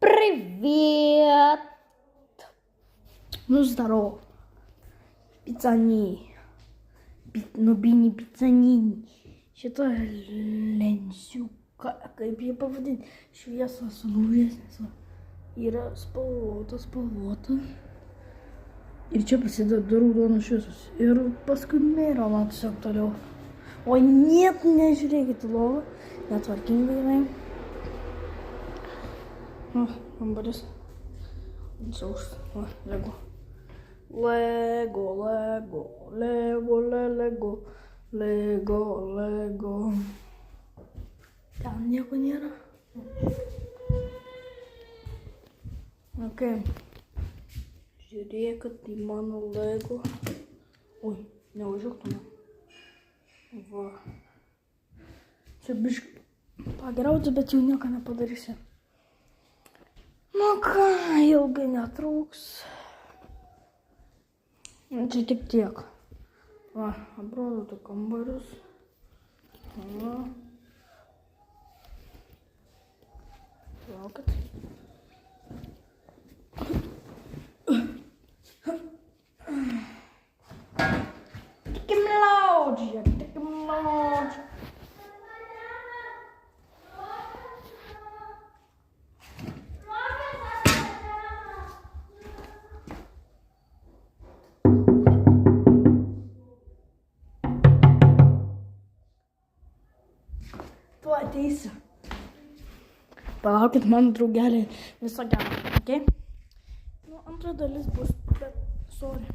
Привет! Ну, здорово. Пиццани. Ну, бини пиццани. Що-то ленсюка. Я поводить, що я сосну. Ира с полвота. Или что, посидеть дорогу, на что? Я паскудмера, она все толёв. Ой, нет, не жалею толова. Я тваркин выиграем. Борис. Соус. Лего. Лего. Там никого нет. Окей. Жирека, Тимана, Лего. Ой, не уже кто-то. Все, бишь, поиграл у тебя тюнёка на подарился. Ну-ка, Евгений Трукс. Тик-тик. Обратно то комбарус. Локоть. Таким лауджик. Tuo ateisiu. Palaukit, mano draugelį visą gerą, okei? Nu, antra dalis bus, bet sorry.